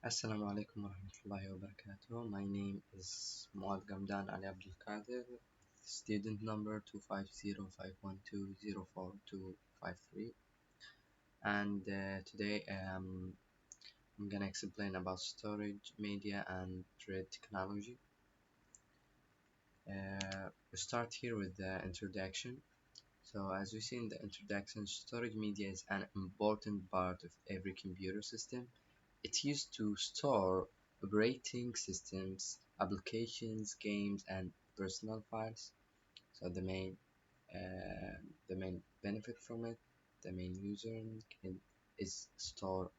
Assalamu alaikum warahmatullahi wabarakatuh. My name is Moaadh Ghamdan Ali Abdulqader, student number 25051204253. And today I'm gonna explain about storage, media, and thread technology. We start here with the introduction. So as we see in the introduction, storage media is an important part of every computer system. It's used to store operating systems, applications, games, and personal files. So the main benefit from it, the main user is store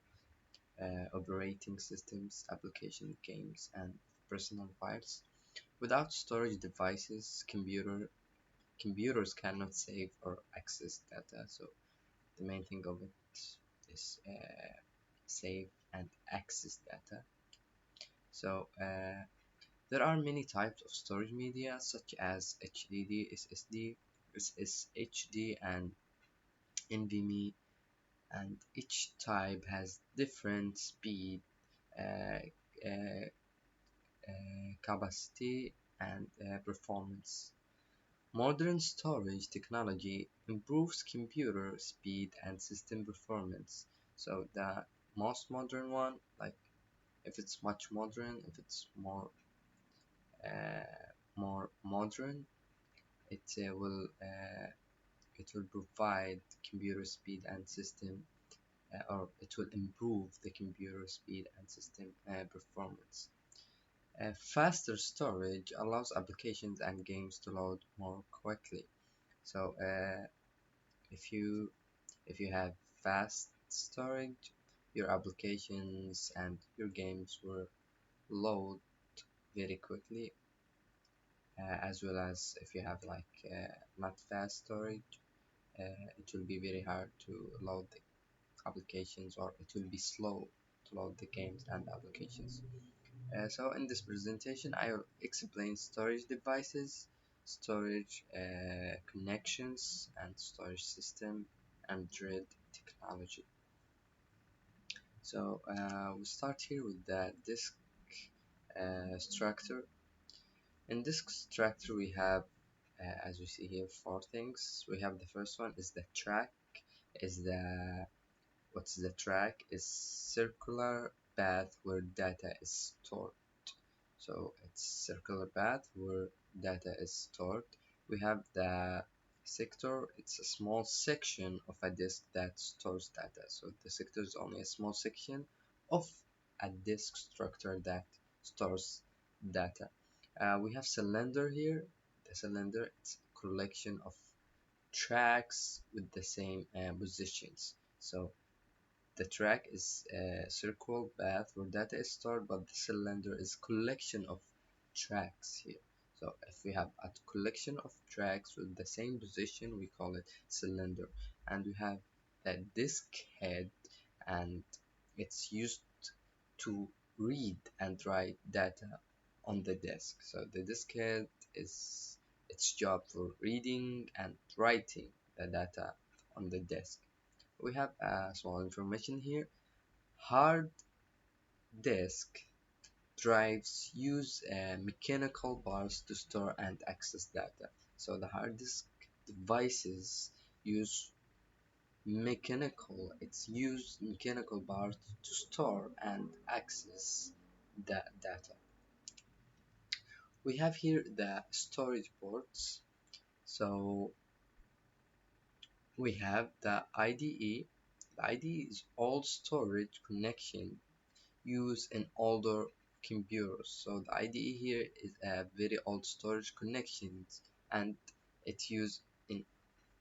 operating systems, application, games, and personal files. Without storage devices, computers cannot save or access data. So the main thing of it is save and access data. So there are many types of storage media such as HDD, SSD, SSHD, and NVMe, and each type has different speed, uh, uh, capacity, and performance. Modern storage technology improves computer speed and system performance. So the most modern one, like if it's much modern, if it's more modern, it will provide computer speed and system, or it will improve the computer speed and system performance. Faster storage allows applications and games to load more quickly. So if you have fast storage, your applications and your games will load very quickly, as well as if you have like not fast storage, it will be very hard to load the applications, or it will be slow to load the games and applications. So in this presentation I will explain storage devices, storage connections, and storage system, and thread technology. So we start here with the disk structure. In disk structure we have, as we see here, four things. We have the first one is the track. Is the What's the track? Is circular path where data is stored. So it's circular path where data is stored. We have the sector. It's a small section of a disk that stores data. So the sector is only a small section of a disk structure that stores data. We have cylinder here. The cylinder, it's a collection of tracks with the same positions. So the track is a circular path where data is stored, but the cylinder is collection of tracks here. So if we have a collection of tracks with the same position, we call it cylinder. And we have a disk head, and it's used to read and write data on the disk. So the disk head is its job for reading and writing the data on the disk. We have small information here. Hard disk drives use mechanical bars to store and access data. So the hard disk devices use mechanical bars to store and access the data. We have here the storage ports. So we have the IDE. The IDE is all storage connection used in older computers. So the IDE here is a very old storage connections, and it's used in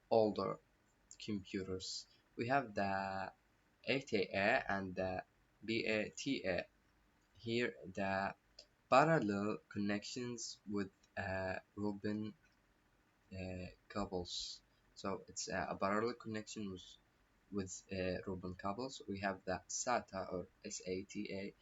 older computers. We have the ATA and the BATA. Here the parallel connections with Robin cables. So it's a parallel connection with Robin cables. We have the SATA or SATA.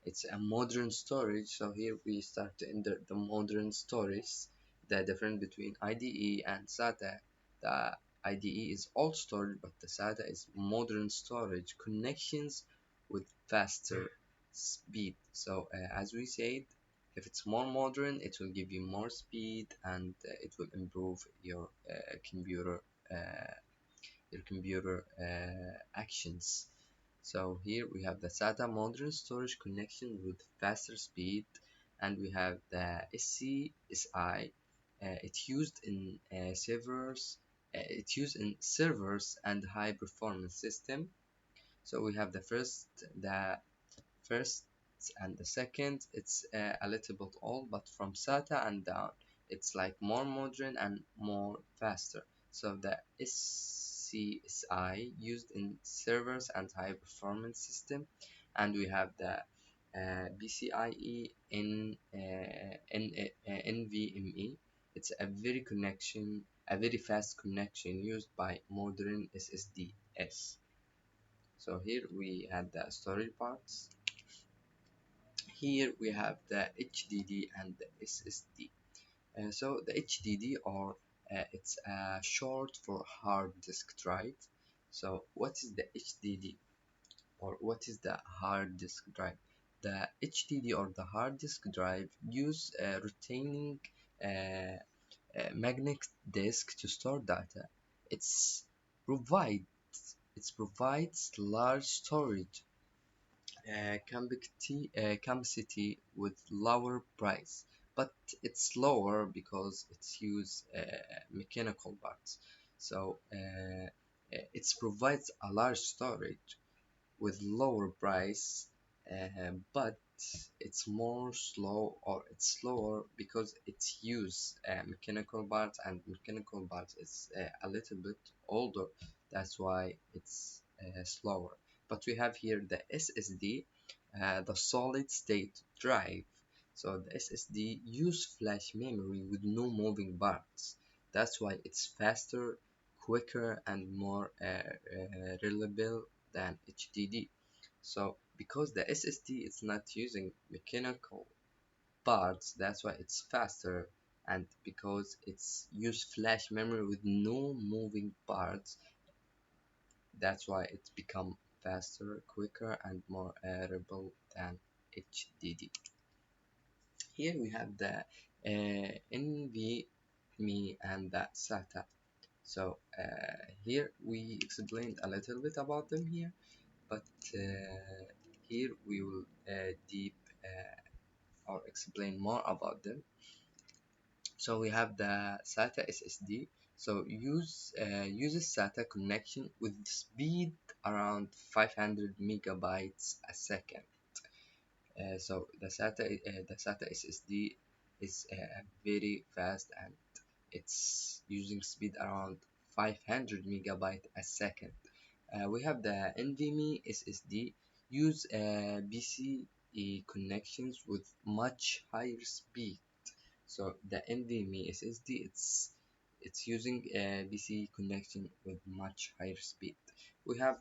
It's a modern storage. So here we start to enter the modern storage. The difference between IDE and SATA. The IDE is old storage, but the SATA is modern storage connections with faster speed. So as we said, if it's more modern, it will give you more speed, and it will improve uh, your computer actions. So here we have the SATA modern storage connection with faster speed, and we have the SCSI. It's used in servers. It's used in servers and high performance system. So we have the first and the second. It's a little bit old, but from SATA and down, it's like more modern and more faster. So the SCSI used in servers and high performance system, and we have the PCIe in NVMe. It's a very fast connection used by modern SSDs. So here we had the storage parts. Here we have the HDD and the SSD. So the HDD, or it's short for hard disk drive. So what is the HDD, or what is the hard disk drive? The HDD, or the hard disk drive, use retaining uh, magnetic disk to store data. It's provides it provides large storage capacity with lower price, but it's lower because it's use mechanical parts. So it provides a large storage with lower price, but it's more slow, or it's slower because it's use mechanical parts, and mechanical parts is a little bit older. That's why it's slower. But we have here the SSD, the solid state drive. So the SSD use flash memory with no moving parts. That's why it's faster, quicker, and more reliable than HDD. So because the SSD is not using mechanical parts, that's why it's faster, and because it's use flash memory with no moving parts, that's why it's become faster, quicker, and more reliable than HDD. Here we have the NVMe and the SATA. So here we explained a little bit about them here, but here we will deep or explain more about them. So we have the SATA SSD. So uses SATA connection with speed around 500 megabytes a second. So the SATA SSD is very fast, and it's using speed around 500 megabyte a second. We have the NVMe SSD, use PCE connections with much higher speed. So the NVMe SSD, it's using a PCE connection with much higher speed. We have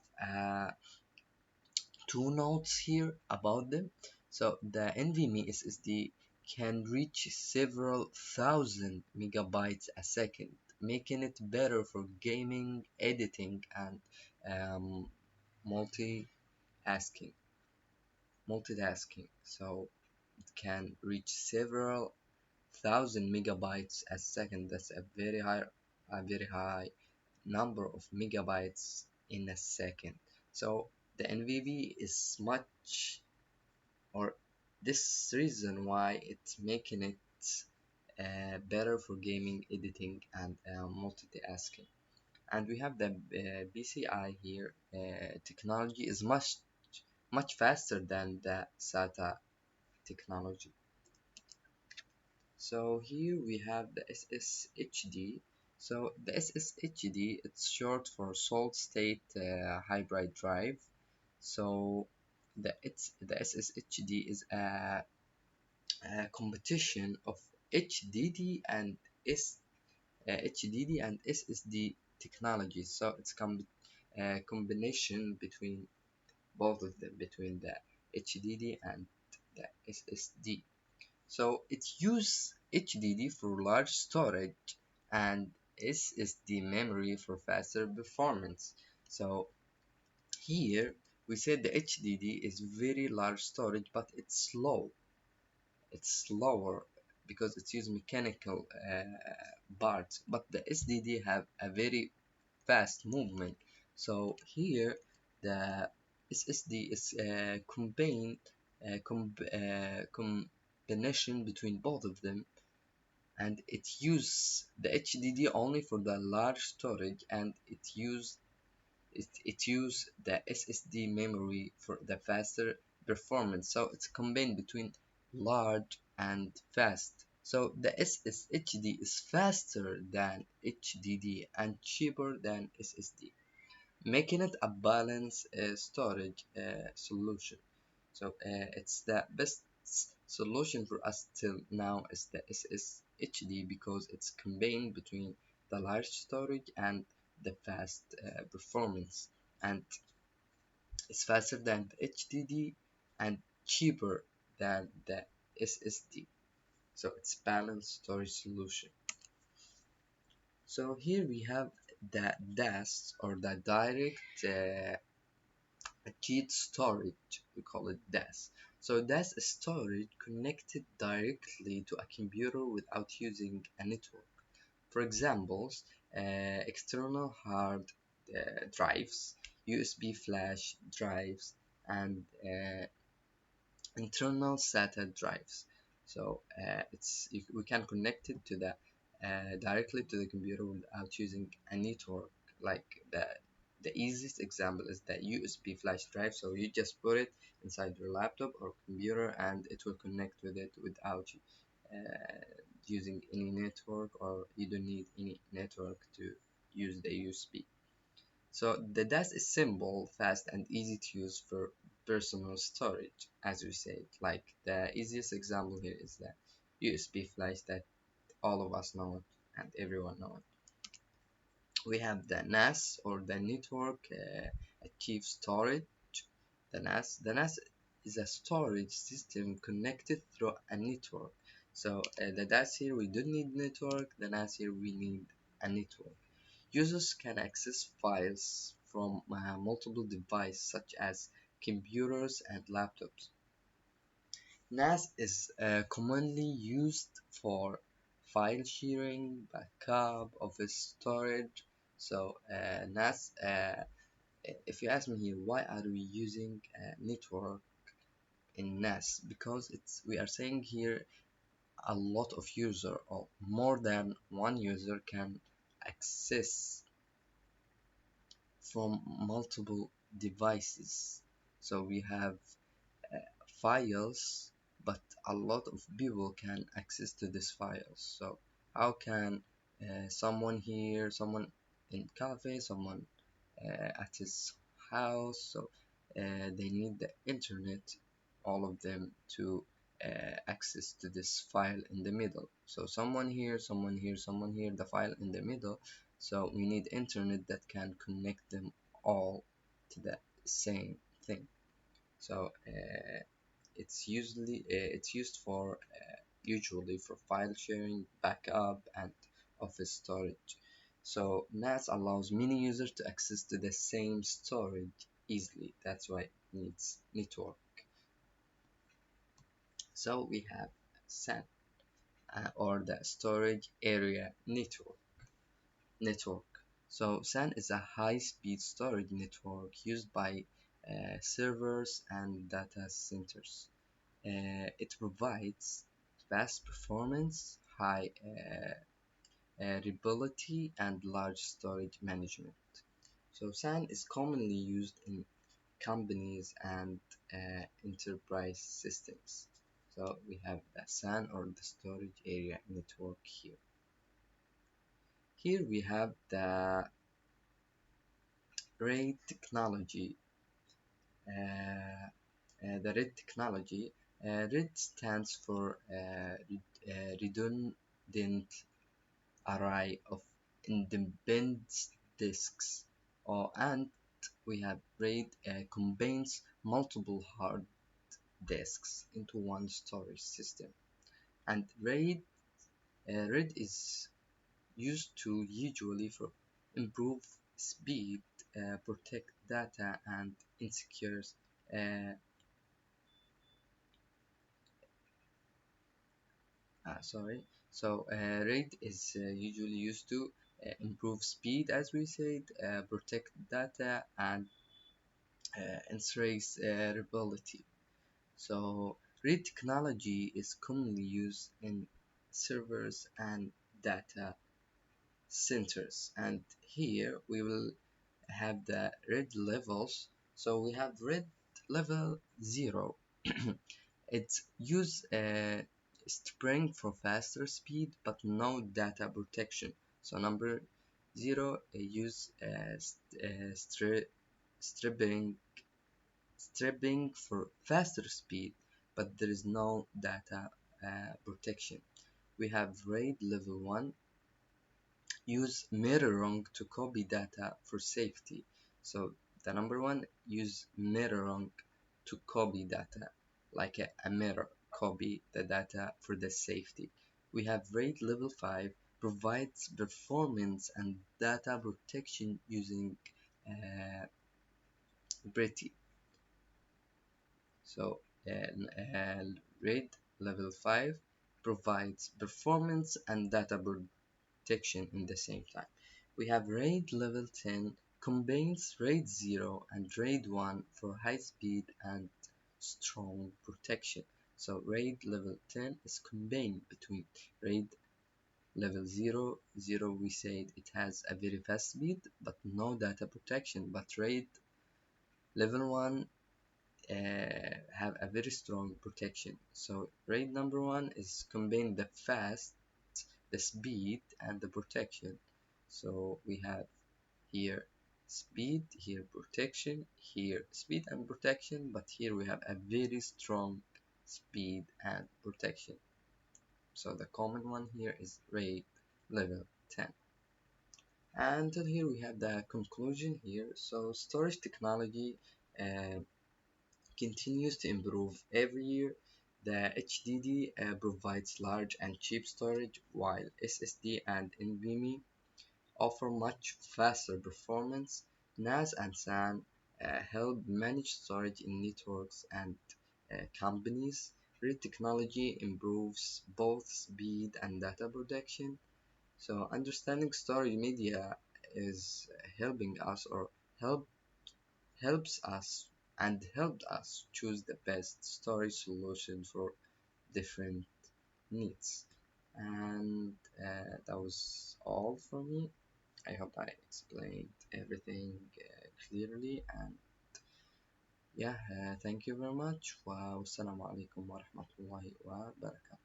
two notes here about them. So the NVMe SSD can reach several thousand megabytes a second, making it better for gaming, editing, and um, multitasking. Multitasking. So it can reach several thousand megabytes a second. That's a very high number of megabytes in a second. So the NVMe is much, or this reason why it's making it better for gaming, editing, and multitasking. And we have the PCI here. Technology is much faster than the SATA technology. So here we have the SSHD. So the SSHD, it's short for solid state hybrid drive. So the SSHD is a competition of HDD and HDD and SSD technologies. So it's a combination between both of them, between the HDD and the SSD. So it uses HDD for large storage and SSD memory for faster performance. So here we said the HDD is very large storage, but it's slow. It's slower because it's using mechanical parts, but the SSD have a very fast movement. So here the SSD is a combination between both of them, and it uses the HDD only for the large storage, and it use the SSD memory for the faster performance. So it's combined between large and fast. So the SSHD is faster than HDD and cheaper than SSD, making it a balanced storage solution. So it's the best solution for us till now is the SSHD because it's combined between the large storage and the fast performance, and it's faster than the HDD and cheaper than the SSD. So it's balanced storage solution. So here we have the DAS, or the direct cheat storage. We call it DAS. So DAS is storage connected directly to a computer without using a network. For examples, external hard drives, USB flash drives, and internal SATA drives. So we can connect it to the directly to the computer without using a network. Like the easiest example is the USB flash drive. So you just put it inside your laptop or computer, and it will connect with it without using any network, or you don't need any network to use the USB. So the DAS is simple, fast, and easy to use for personal storage, as we said. Like the easiest example here is the USB flash that all of us know it and everyone know it. We have the NAS, or the network achieved storage. The NAS is a storage system connected through a network. So the DAS here we don't need network. The NAS here we need a network. Users can access files from multiple devices such as computers and laptops. NAS is commonly used for file sharing, backup, office storage. So NAS, if you ask me here, why are we using network in NAS? Because we are saying here a lot of user, or more than one user can access from multiple devices. So we have uh, files, but a lot of people can access to these files. So how can someone in cafe, someone at his house, so they need the internet, all of them, to access to this file in the middle. So someone here, someone here, someone here, the file in the middle. So we need internet that can connect them all to the same thing. So it's used for usually for file sharing, backup, and office storage. So NAS allows many users to access to the same storage easily. That's why it needs network. So we have SAN, or the storage area network. So SAN is a high-speed storage network used by servers and data centers. It provides fast performance, high reliability, and large storage management. So SAN is commonly used in companies and enterprise systems. So we have the SAN, or the storage area network here. Here we have the RAID technology. The RAID technology. RAID stands for redundant array of independent disks, and we have RAID combines multiple hard disks into one storage system. And RAID is used to usually for improve speed, protect data and insecure. Uh, Sorry. So RAID is usually used to improve speed, as we said, protect data, and enhance reliability. So RAID technology is commonly used in servers and data centers. And here we will have the RAID levels. So we have RAID level 0. It use Spring for faster speed but no data protection. So number 0 use stripping for faster speed, but there is no data protection. We have RAID level 1 use mirroring to copy data for safety. So the number one use mirroring to copy data like a mirror copy the data for the safety. We have RAID level 5 provides performance and data protection using uh, Pretty. So uh, RAID level 5 provides performance and data protection in the same time. We have RAID level 10 combines RAID 0 and RAID 1 for high speed and strong protection. So RAID level 10 is combined between RAID level 0, 0 we said it has a very fast speed but no data protection, but RAID level 1 have a very strong protection. So RAID number 1 is combine the fast, the speed, and the protection. So we have here speed, here protection, here speed and protection, but here we have a very strong speed and protection. So the common one here is RAID level 10. And here we have the conclusion here. So storage technology uh, continues to improve every year. The HDD provides large and cheap storage, while SSD and NVMe offer much faster performance. NAS and SAN help manage storage in networks and companies. RAID technology improves both speed and data protection. So understanding storage media is helping us or help helps us and helped us choose the best storage solution for different needs. And that was all for me. I hope I explained everything clearly. And yeah, thank you very much. Wassalamu alaikum wa rahmatullahi wa barakatuh.